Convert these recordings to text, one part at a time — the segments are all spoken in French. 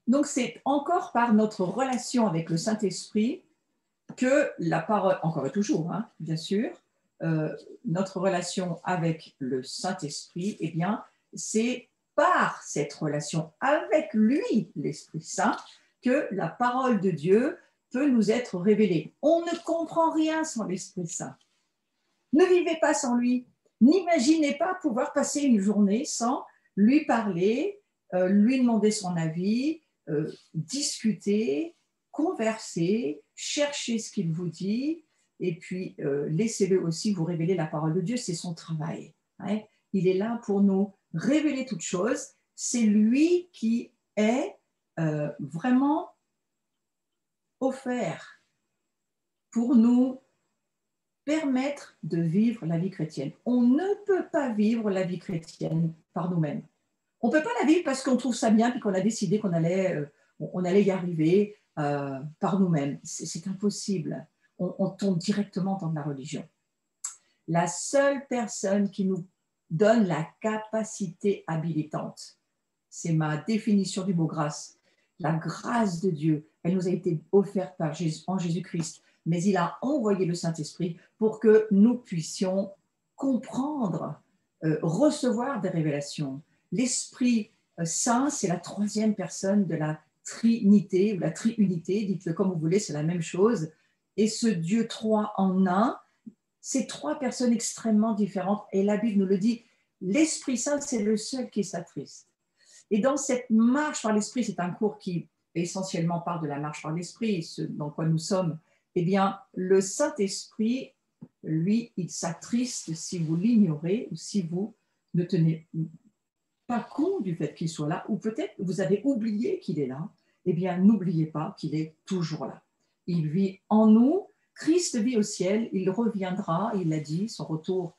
Donc, c'est encore par notre relation avec le Saint-Esprit que la parole, encore et toujours, hein, bien sûr, notre relation avec le Saint-Esprit, eh bien, c'est par cette relation avec lui, l'Esprit Saint, que la parole de Dieu peut nous être révélée. On ne comprend rien sans l'Esprit Saint. Ne vivez pas sans lui. N'imaginez pas pouvoir passer une journée sans lui parler, lui demander son avis, discuter, converser, chercher ce qu'il vous dit, et puis laissez-le aussi vous révéler la parole de Dieu, c'est son travail. Hein. Il est là pour nous révéler toutes choses. C'est lui qui est vraiment offert pour nous permettre de vivre la vie chrétienne. On ne peut pas vivre la vie chrétienne par nous-mêmes. On ne peut pas la vivre parce qu'on trouve ça bien et qu'on a décidé on allait y arriver par nous-mêmes. C'est impossible. On tombe directement dans de la religion. La seule personne qui nous donne la capacité habilitante, c'est ma définition du mot grâce. La grâce de Dieu, elle nous a été offerte en Jésus-Christ, mais il a envoyé le Saint-Esprit pour que nous puissions comprendre, recevoir des révélations. L'Esprit Saint, c'est la troisième personne de la Trinité ou la Triunité, dites-le comme vous voulez, c'est la même chose. Et ce Dieu trois en un, c'est trois personnes extrêmement différentes. Et la Bible nous le dit, l'Esprit Saint, c'est le seul qui s'attriste. Et dans cette marche par l'Esprit, c'est un cours qui essentiellement parle de la marche par l'Esprit, ce dans quoi nous sommes. Eh bien, le Saint-Esprit, lui, il s'attriste si vous l'ignorez ou si vous ne tenez pas compte du fait qu'il soit là, ou peut-être vous avez oublié qu'il est là. Eh bien, n'oubliez pas qu'il est toujours là. Il vit en nous. Christ vit au ciel, il reviendra, il l'a dit, son retour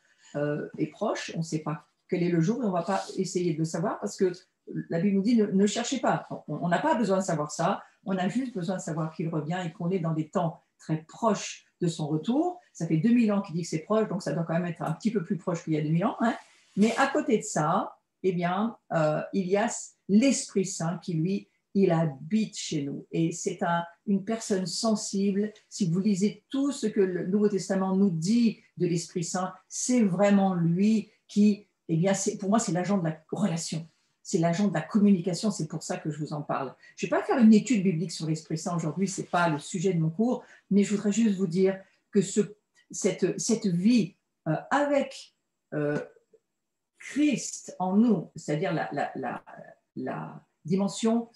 est proche, on ne sait pas quel est le jour et on ne va pas essayer de le savoir parce que la Bible nous dit ne cherchez pas, on n'a pas besoin de savoir ça, on a juste besoin de savoir qu'il revient et qu'on est dans des temps très proches de son retour. Ça fait 2000 ans qu'il dit que c'est proche, donc ça doit quand même être un petit peu plus proche qu'il y a 2000 ans. Hein. Mais à côté de ça, eh bien, il y a l'Esprit Saint qui, lui, il habite chez nous. Et c'est une personne sensible. Si vous lisez tout ce que le Nouveau Testament nous dit de l'Esprit Saint, c'est vraiment lui qui, eh bien, pour moi, c'est l'agent de la relation. C'est l'agent de la communication, c'est pour ça que je vous en parle. Je ne vais pas faire une étude biblique sur l'Esprit Saint aujourd'hui, ce n'est pas le sujet de mon cours, mais je voudrais juste vous dire que cette vie avec Christ en nous, c'est-à-dire la dimension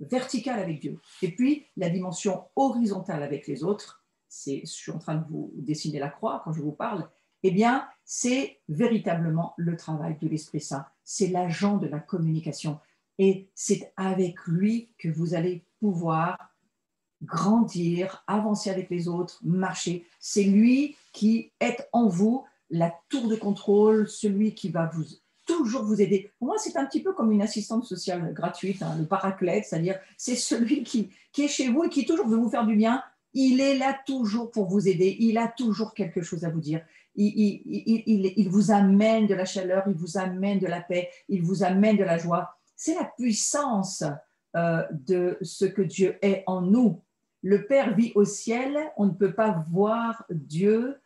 verticale avec Dieu, et puis la dimension horizontale avec les autres, je suis en train de vous dessiner la croix quand je vous parle, eh bien, c'est véritablement le travail de l'Esprit Saint. C'est l'agent de la communication. Et c'est avec lui que vous allez pouvoir grandir, avancer avec les autres, marcher. C'est lui qui est en vous la tour de contrôle, celui qui va toujours vous aider. Pour moi, c'est un petit peu comme une assistante sociale gratuite, hein, le paraclète, c'est-à-dire c'est celui qui est chez vous et qui toujours veut vous faire du bien. Il est là toujours pour vous aider. Il a toujours quelque chose à vous dire. Il vous amène de la chaleur, il vous amène de la paix, il vous amène de la joie. C'est la puissance de ce que Dieu est en nous. Le Père vit au ciel, on ne peut pas voir Dieu.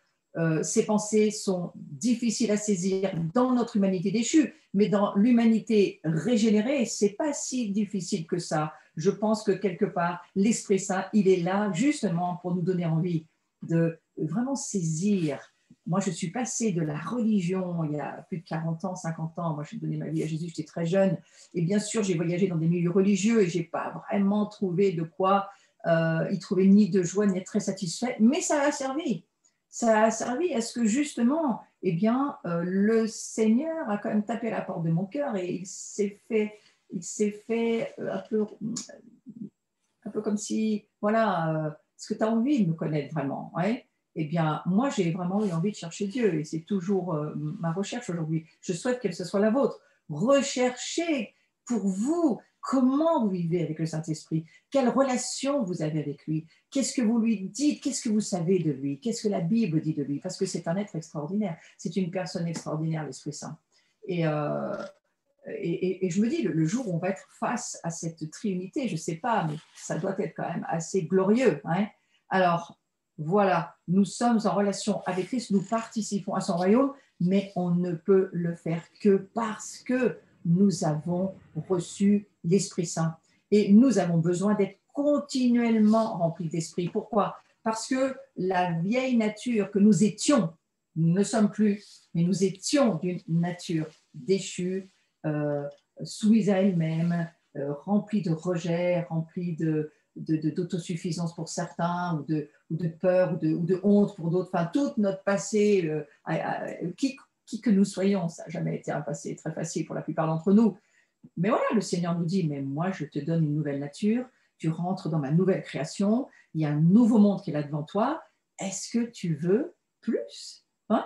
Ses pensées sont difficiles à saisir dans notre humanité déchue, mais dans l'humanité régénérée, c'est pas si difficile que ça. Je pense que quelque part, l'Esprit Saint, il est là justement pour nous donner envie de vraiment saisir. Moi, je suis passée de la religion il y a plus de 40 ans, 50 ans. Moi, j'ai donné ma vie à Jésus, j'étais très jeune. Et bien sûr, j'ai voyagé dans des milieux religieux et je n'ai pas vraiment trouvé de quoi y trouver ni de joie, ni être très satisfait. Mais ça a servi. Ça a servi à ce que justement, eh bien, le Seigneur a quand même tapé à la porte de mon cœur et il s'est fait un peu comme si, voilà, est-ce que tu as envie de me connaître vraiment, ouais. Eh bien, moi, j'ai vraiment eu envie de chercher Dieu et c'est toujours ma recherche aujourd'hui. Je souhaite que ce soit la vôtre. Recherchez pour vous comment vous vivez avec le Saint-Esprit, quelle relation vous avez avec lui, qu'est-ce que vous lui dites, qu'est-ce que vous savez de lui, qu'est-ce que la Bible dit de lui, parce que c'est un être extraordinaire, c'est une personne extraordinaire, l'Esprit Saint. Et et je me dis, le jour où on va être face à cette triunité, je ne sais pas, mais ça doit être quand même assez glorieux. Hein. Alors, voilà, nous sommes en relation avec Christ, nous participons à son royaume, mais on ne peut le faire que parce que nous avons reçu l'Esprit Saint. Et nous avons besoin d'être continuellement remplis d'Esprit. Pourquoi? Parce que la vieille nature que nous étions, nous ne sommes plus, mais nous étions d'une nature déchue, euh, soumise à elle-même, remplie de rejet, remplie d'autosuffisance pour certains, ou de peur, ou de honte pour d'autres. Enfin, tout notre passé, qui que nous soyons, ça n'a jamais été un passé très facile pour la plupart d'entre nous. Mais voilà, le Seigneur nous dit, mais moi, je te donne une nouvelle nature, tu rentres dans ma nouvelle création, il y a un nouveau monde qui est là devant toi, est-ce que tu veux plus? Hein?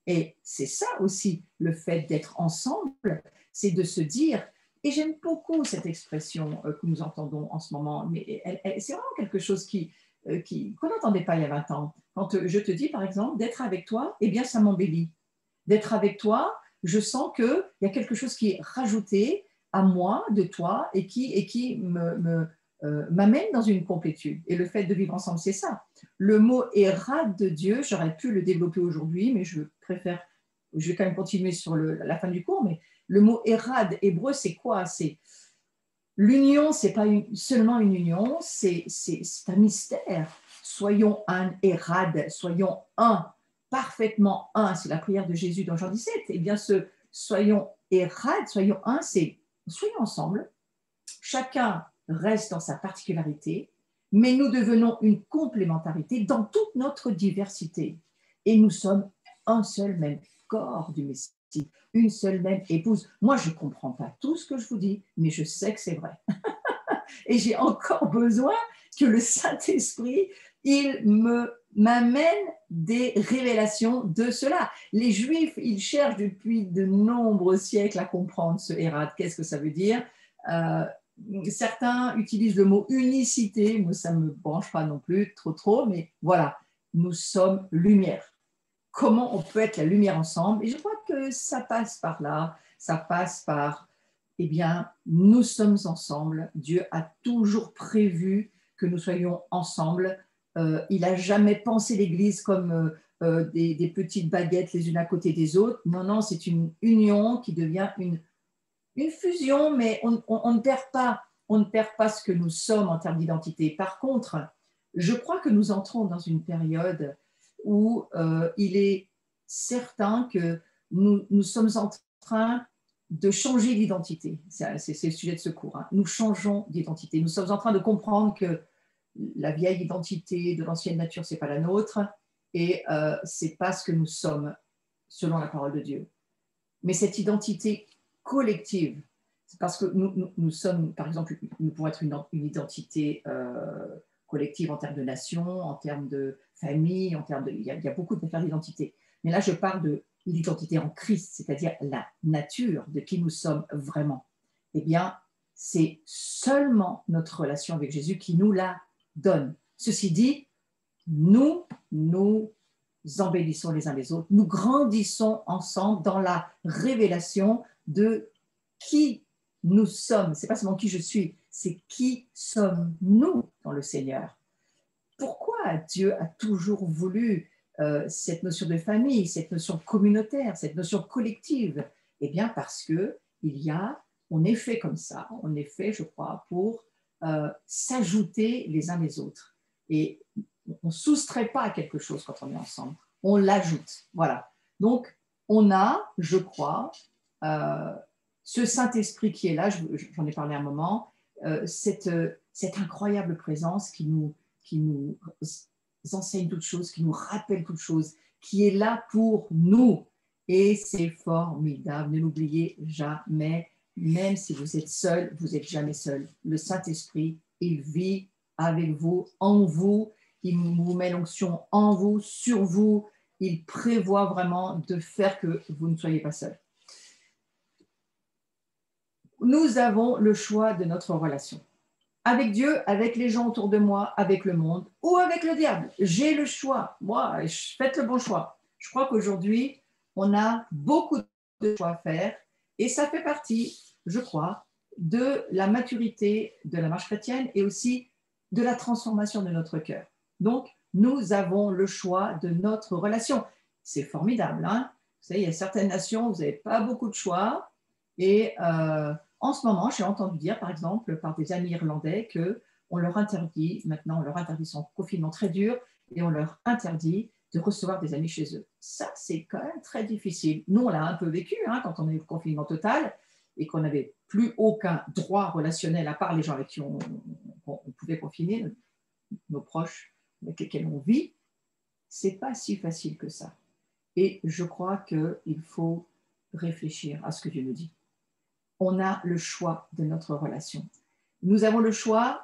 Et c'est ça aussi, le fait d'être ensemble, c'est de se dire, et j'aime beaucoup cette expression que nous entendons en ce moment, mais c'est vraiment quelque chose qu'on n'entendait pas il y a 20 ans. Quand je te dis, par exemple, d'être avec toi, eh bien, ça m'embellit. D'être avec toi, je sens qu'il y a quelque chose qui est rajouté à moi, de toi, et qui m'amène dans une complétude. Et le fait de vivre ensemble, c'est ça. Le mot érade de Dieu, j'aurais pu le développer aujourd'hui, mais je vais quand même continuer sur la fin du cours, mais le mot érade hébreu, c'est quoi? C'est l'union, c'est pas seulement une union, c'est un mystère. Soyons un érade, soyons un, parfaitement un. C'est la prière de Jésus dans Jean 17. Eh bien, soyons érade, soyons un, c'est soyons ensemble. Chacun reste dans sa particularité, mais nous devenons une complémentarité dans toute notre diversité. Et nous sommes un seul même corps du Messie, une seule même épouse. Moi, je ne comprends pas tout ce que je vous dis, mais je sais que c'est vrai. Et j'ai encore besoin que le Saint-Esprit, m'amène des révélations de cela. Les Juifs, ils cherchent depuis de nombreux siècles à comprendre ce Hérad. Qu'est-ce que ça veut dire? Certains utilisent le mot unicité. Moi, ça ne me branche pas non plus trop, mais voilà, nous sommes lumière. Comment on peut être la lumière ensemble? Et je crois que ça passe par là, ça passe par, eh bien, nous sommes ensemble. Dieu a toujours prévu que nous soyons ensemble. Il n'a jamais pensé l'Église comme des petites baguettes les unes à côté des autres. Non, non, c'est une union qui devient une fusion, mais on ne perd pas ce que nous sommes en termes d'identité. Par contre, je crois que nous entrons dans une période où il est certain que nous sommes en train de changer d'identité. C'est le sujet de ce cours. Hein. Nous changeons d'identité. Nous sommes en train de comprendre que la vieille identité de l'ancienne nature, ce n'est pas la nôtre, et ce n'est pas ce que nous sommes selon la parole de Dieu. Mais cette identité collective, c'est parce que nous sommes, par exemple, nous pouvons être une identité collective en termes de nation, en termes de famille, il y a beaucoup de affaires d'identité. Mais là, je parle de l'identité en Christ, c'est-à-dire la nature de qui nous sommes vraiment. Eh bien, c'est seulement notre relation avec Jésus qui nous la donne. Ceci dit, nous embellissons les uns les autres, nous grandissons ensemble dans la révélation de qui nous sommes. Ce n'est pas seulement qui je suis, c'est qui sommes-nous dans le Seigneur. Pourquoi Dieu a toujours voulu cette notion de famille, cette notion communautaire, cette notion collective? Eh bien parce que on est fait comme ça, on est fait, je crois, pour s'ajouter les uns les autres. Et on ne soustrait pas à quelque chose quand on est ensemble, on l'ajoute. Voilà. Donc, on a, je crois, ce Saint-Esprit qui est là, j'en ai parlé un moment, cette incroyable présence qui nous enseigne toutes choses, qui nous rappelle toutes choses, qui est là pour nous. Et c'est formidable, ne l'oubliez jamais, même si vous êtes seul, vous n'êtes jamais seul. Le Saint-Esprit, il vit avec vous, en vous, il vous met l'onction en vous, sur vous, il prévoit vraiment de faire que vous ne soyez pas seul. Nous avons le choix de notre relation. Avec Dieu, avec les gens autour de moi, avec le monde ou avec le diable. J'ai le choix. Moi, faites le bon choix. Je crois qu'aujourd'hui, on a beaucoup de choix à faire Et ça fait partie, je crois, de la maturité de la marche chrétienne et aussi de la transformation de notre cœur. Donc, nous avons le choix de notre relation. C'est formidable, hein? Vous savez, il y a certaines nations où vous n'avez pas beaucoup de choix. Et en ce moment, j'ai entendu dire, par exemple, par des amis irlandais, qu'on leur interdit, maintenant, on leur interdit son confinement très dur, et on leur interdit de recevoir des amis chez eux. Ça, c'est quand même très difficile. Nous, on l'a un peu vécu, hein, quand on a eu le confinement total et qu'on n'avait plus aucun droit relationnel à part les gens avec qui on pouvait confiner, nos proches avec lesquels on vit. C'est pas si facile que ça. Et je crois qu'il faut réfléchir à ce que Dieu nous dit. On a le choix de notre relation. Nous avons le choix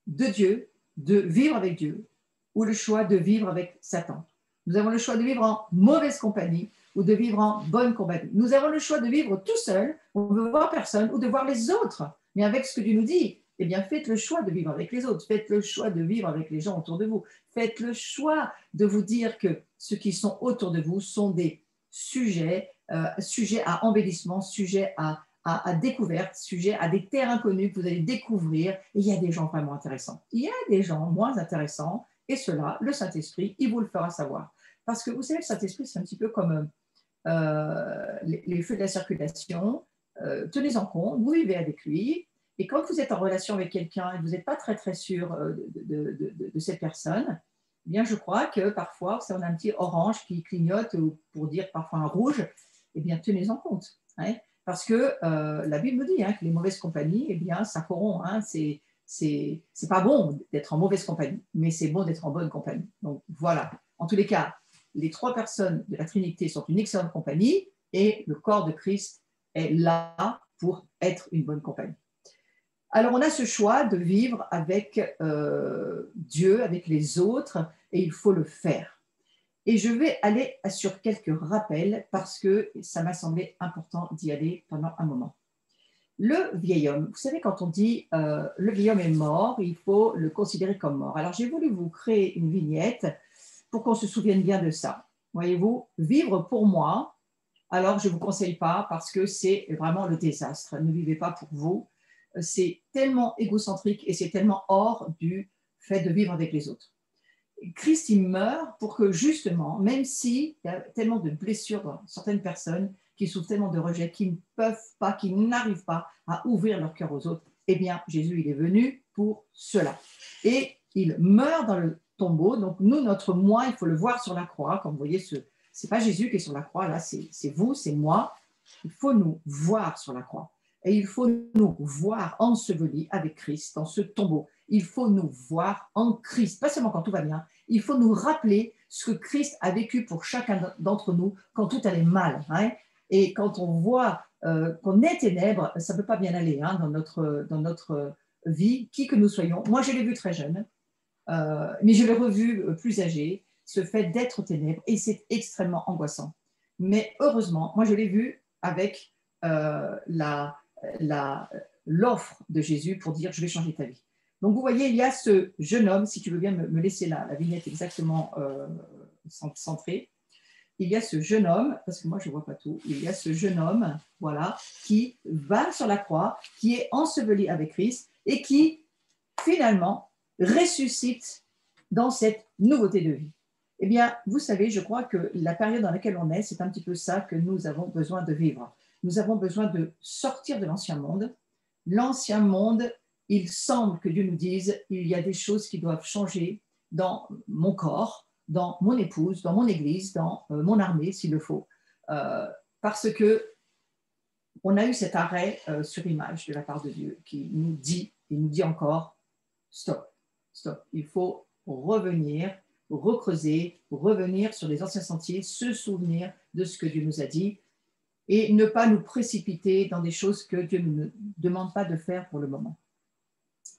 de Dieu, de vivre avec Dieu, ou le choix de vivre avec Satan. Nous avons le choix de vivre en mauvaise compagnie ou de vivre en bonne compagnie. Nous avons le choix de vivre tout seul, on ne veut voir personne, ou de voir les autres. Mais avec ce que Dieu nous dit, eh bien, faites le choix de vivre avec les autres. Faites le choix de vivre avec les gens autour de vous. Faites le choix de vous dire que ceux qui sont autour de vous sont des sujets, sujets à embellissement, sujets à découverte, sujet à des terres inconnues que vous allez découvrir. Et il y a des gens vraiment intéressants. Il y a des gens moins intéressants. Et cela, le Saint-Esprit, il vous le fera savoir. Parce que vous savez, le Saint-Esprit, c'est un petit peu comme les feux de la circulation. Tenez-en compte, vous vivez avec lui. Et quand vous êtes en relation avec quelqu'un et que vous n'êtes pas très, très sûr de cette personne, eh bien, je crois que parfois, si on a un petit orange qui clignote, ou pour dire parfois un rouge, eh bien, tenez-en compte. Hein, parce que la Bible nous dit que les mauvaises compagnies, eh bien, ça corrompt. Hein, c'est pas bon d'être en mauvaise compagnie, mais c'est bon d'être en bonne compagnie. Donc voilà. En tous les cas, les trois personnes de la Trinité sont une excellente compagnie et le corps de Christ est là pour être une bonne compagnie. Alors on a ce choix de vivre avec Dieu, avec les autres, et il faut le faire. Et je vais aller sur quelques rappels parce que ça m'a semblé important d'y aller pendant un moment. Le vieil homme, vous savez, quand on dit le vieil homme est mort, il faut le considérer comme mort. Alors, j'ai voulu vous créer une vignette pour qu'on se souvienne bien de ça. Voyez-vous, vivre pour moi, alors je ne vous conseille pas parce que c'est vraiment le désastre. Ne vivez pas pour vous. C'est tellement égocentrique et c'est tellement hors du fait de vivre avec les autres. Christ, il meurt pour que justement, même s'il y a tellement de blessures dans certaines personnes, qui souffrent tellement de rejet, qui ne peuvent pas, qui n'arrivent pas à ouvrir leur cœur aux autres, eh bien, Jésus, il est venu pour cela. Et il meurt dans le tombeau. Donc, nous, notre moi, il faut le voir sur la croix. Comme vous voyez, ce n'est pas Jésus qui est sur la croix, là, c'est vous, c'est moi. Il faut nous voir sur la croix. Et il faut nous voir ensevelis avec Christ dans ce tombeau. Il faut nous voir en Christ, pas seulement quand tout va bien. Il faut nous rappeler ce que Christ a vécu pour chacun d'entre nous quand tout allait mal. Hein. Et quand on voit qu'on est ténèbres, ça ne peut pas bien aller dans notre vie, qui que nous soyons. Moi, je l'ai vu très jeune, mais je l'ai revu plus âgé, ce fait d'être ténèbres, et c'est extrêmement angoissant. Mais heureusement, moi, je l'ai vu avec l'offre de Jésus pour dire « je vais changer ta vie ». Donc, vous voyez, il y a ce jeune homme, si tu veux bien me laisser la vignette exactement centrée, il y a ce jeune homme, parce que moi je ne vois pas tout, il y a ce jeune homme, voilà, qui va sur la croix, qui est enseveli avec Christ et qui finalement ressuscite dans cette nouveauté de vie. Eh bien, vous savez, je crois que la période dans laquelle on est, c'est un petit peu ça que nous avons besoin de vivre. Nous avons besoin de sortir de l'ancien monde. L'ancien monde, il semble que Dieu nous dise, il y a des choses qui doivent changer dans mon corps, dans mon épouse, dans mon église, dans mon armée, s'il le faut, parce que on a eu cet arrêt sur image de la part de Dieu qui nous dit, il nous dit encore, stop, stop, il faut revenir, recreuser, revenir sur les anciens sentiers, se souvenir de ce que Dieu nous a dit et ne pas nous précipiter dans des choses que Dieu ne nous demande pas de faire pour le moment.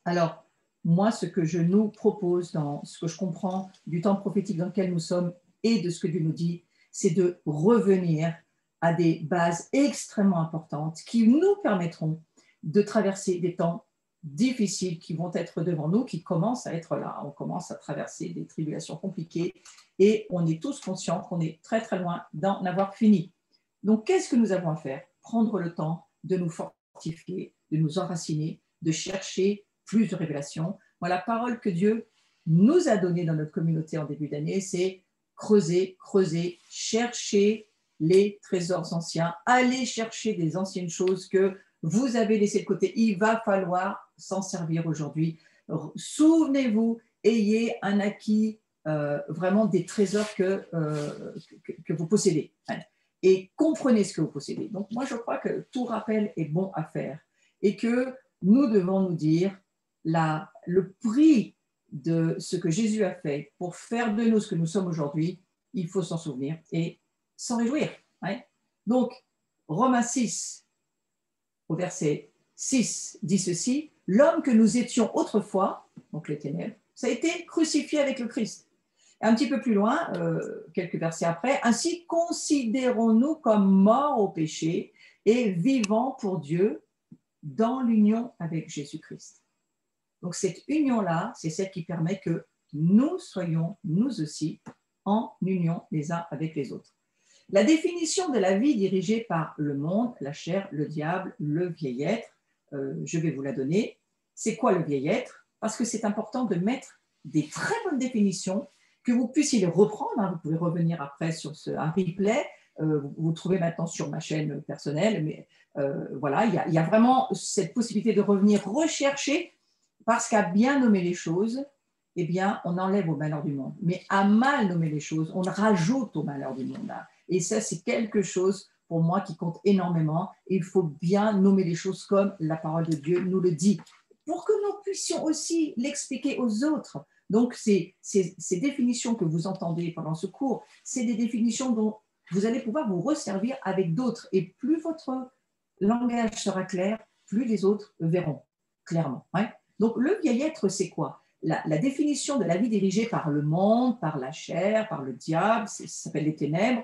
Alors, moi, ce que je nous propose dans ce que je comprends du temps prophétique dans lequel nous sommes et de ce que Dieu nous dit, c'est de revenir à des bases extrêmement importantes qui nous permettront de traverser des temps difficiles qui vont être devant nous, qui commencent à être là. On commence à traverser des tribulations compliquées et on est tous conscients qu'on est très très loin d'en avoir fini. Donc, qu'est-ce que nous avons à faire? prendre le temps de nous fortifier, de nous enraciner, de chercher plus de révélations. Moi, la parole que Dieu nous a donnée dans notre communauté en début d'année, c'est creuser, creuser, chercher les trésors anciens, aller chercher des anciennes choses que vous avez laissées de côté. Il va falloir s'en servir aujourd'hui. Souvenez-vous, ayez un acquis, vraiment des trésors que vous possédez. Et comprenez ce que vous possédez. Donc, moi, je crois que tout rappel est bon à faire et que nous devons nous dire le prix de ce que Jésus a fait pour faire de nous ce que nous sommes aujourd'hui, il faut s'en souvenir et s'en réjouir. Donc, Romains 6, au verset 6, dit ceci, « L'homme que nous étions autrefois, donc les ténèbres, ça a été crucifié avec le Christ. » Un petit peu plus loin, quelques versets après, « Ainsi considérons-nous comme morts au péché et vivants pour Dieu dans l'union avec Jésus-Christ. » Donc cette union-là, c'est celle qui permet que nous soyons, nous aussi, en union les uns avec les autres. La définition de la vie dirigée par le monde, la chair, le diable, le vieil être, je vais vous la donner. C'est quoi le vieil être? Parce que c'est important de mettre des très bonnes définitions, que vous puissiez les reprendre. Vous pouvez revenir après sur un replay. Vous trouvez maintenant sur ma chaîne personnelle. Mais voilà, il y a vraiment cette possibilité de revenir rechercher, parce qu'à bien nommer les choses, eh bien, on enlève au malheur du monde. Mais à mal nommer les choses, on rajoute au malheur du monde. Et ça, c'est quelque chose pour moi qui compte énormément. Il faut bien nommer les choses comme la parole de Dieu nous le dit, pour que nous puissions aussi l'expliquer aux autres. Donc, ces définitions que vous entendez pendant ce cours, c'est des définitions dont vous allez pouvoir vous resservir avec d'autres. Et plus votre langage sera clair, plus les autres verront clairement. Donc, le vieil être, c'est quoi? La définition de la vie dirigée par le monde, par la chair, par le diable, ça s'appelle les ténèbres.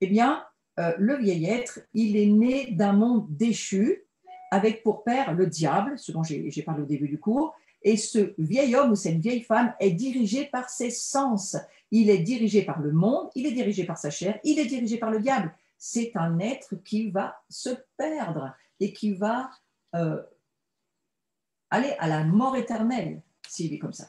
Eh bien, le vieil être, il est né d'un monde déchu, avec pour père le diable, ce dont j'ai parlé au début du cours, et ce vieil homme ou cette vieille femme est dirigé par ses sens. Il est dirigé par le monde, il est dirigé par sa chair, il est dirigé par le diable. C'est un être qui va se perdre et qui va aller à la mort éternelle s'il est comme ça.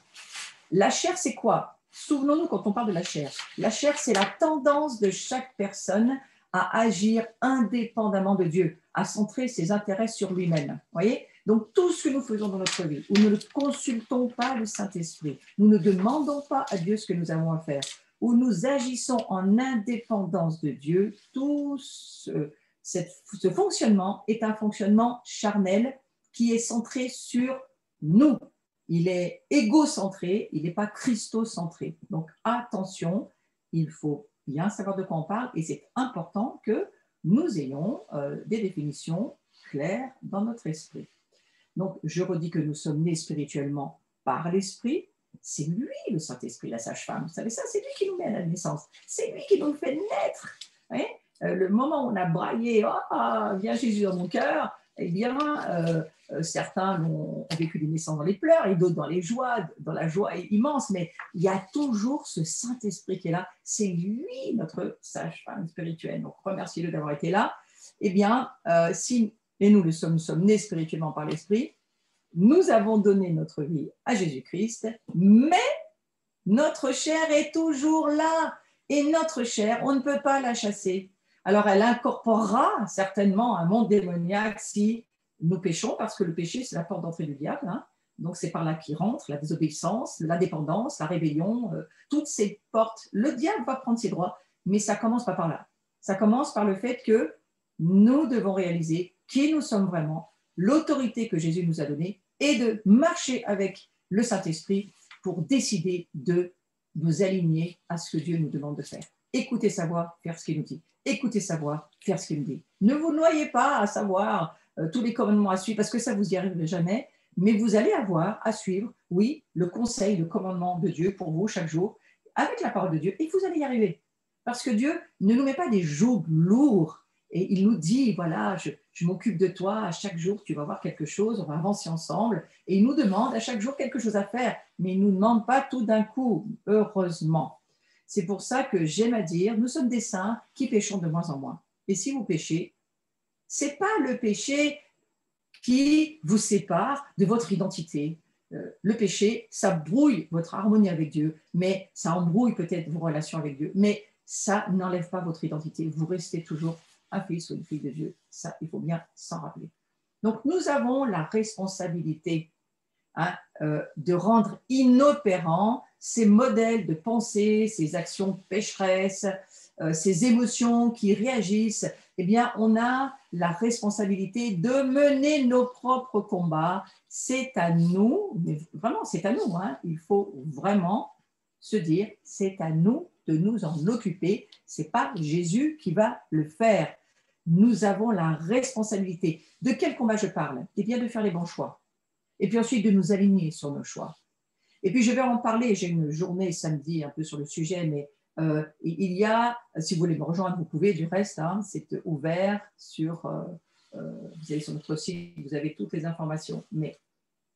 La chair, c'est quoi? Souvenons-nous quand on parle de la chair. La chair, c'est la tendance de chaque personne à agir indépendamment de Dieu, à centrer ses intérêts sur lui-même. Voyez? Donc, tout ce que nous faisons dans notre vie, où nous ne consultons pas le Saint-Esprit, nous ne demandons pas à Dieu ce que nous avons à faire, où nous agissons en indépendance de Dieu, tout ce fonctionnement est un fonctionnement charnel qui est centré sur nous. Il est égocentré, il n'est pas christocentré. Donc, attention, il faut bien savoir de quoi on parle et c'est important que nous ayons des définitions claires dans notre esprit. Donc, je redis que nous sommes nés spirituellement par l'Esprit. C'est lui, le Saint-Esprit, la sage-femme. Vous savez ça, c'est lui qui nous met à la naissance. C'est lui qui nous fait naître. Le moment où on a braillé, viens Jésus dans mon cœur, eh bien, certains ont vécu des naissances dans les pleurs et d'autres dans la joie immense, mais il y a toujours ce Saint-Esprit qui est là. C'est lui, notre sage-femme spirituelle. Donc, remerciez-le d'avoir été là. Eh bien, et nous sommes nés spirituellement par l'Esprit, nous avons donné notre vie à Jésus-Christ, mais notre chair est toujours là. Et notre chair, on ne peut pas la chasser. Alors, elle incorporera certainement un monde démoniaque si nous péchons, parce que le péché, c'est la porte d'entrée du diable. Donc, c'est par là qu'il rentre, la désobéissance, la dépendance, la rébellion, toutes ces portes. Le diable va prendre ses droits, mais ça commence pas par là. Ça commence par le fait que nous devons réaliser qui nous sommes vraiment, l'autorité que Jésus nous a donnée, et de marcher avec le Saint-Esprit pour décider de nous aligner à ce que Dieu nous demande de faire. Écoutez sa voix, faire ce qu'il nous dit. Écoutez sa voix, faire ce qu'il nous dit. Ne vous noyez pas à savoir tous les commandements à suivre, parce que ça, vous n'y arriverez jamais, mais vous allez avoir à suivre, oui, le conseil, le commandement de Dieu pour vous chaque jour, avec la parole de Dieu, et vous allez y arriver. Parce que Dieu ne nous met pas des jougs lourds, et il nous dit, voilà, je m'occupe de toi, à chaque jour, tu vas voir quelque chose, on va avancer ensemble, et il nous demande à chaque jour quelque chose à faire, mais il ne nous demande pas tout d'un coup, heureusement. C'est pour ça que j'aime à dire, nous sommes des saints qui péchons de moins en moins. Et si vous péchez, Ce n'est pas le péché qui vous sépare de votre identité. Le péché, ça brouille votre harmonie avec Dieu, mais ça embrouille peut-être vos relations avec Dieu, mais ça n'enlève pas votre identité. Vous restez toujours un fils ou une fille de Dieu. Ça, il faut bien s'en rappeler. Donc, nous avons la responsabilité de rendre inopérants ces modèles de pensée, ces actions pécheresses, ces émotions qui réagissent. Eh bien, on a la responsabilité de mener nos propres combats. C'est à nous, mais vraiment, c'est à nous. Il faut vraiment se dire, c'est à nous de nous en occuper. Ce n'est pas Jésus qui va le faire. Nous avons la responsabilité. De quel combat je parle? Eh bien, de faire les bons choix. Et puis ensuite, de nous aligner sur nos choix. Et puis, je vais en parler. J'ai une journée samedi un peu sur le sujet, mais il y a, si vous voulez me rejoindre, vous pouvez, du reste, c'est ouvert sur, vous allez sur notre site, vous avez toutes les informations, mais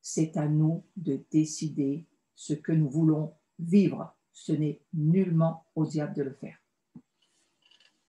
c'est à nous de décider ce que nous voulons vivre. Ce n'est nullement au diable de le faire.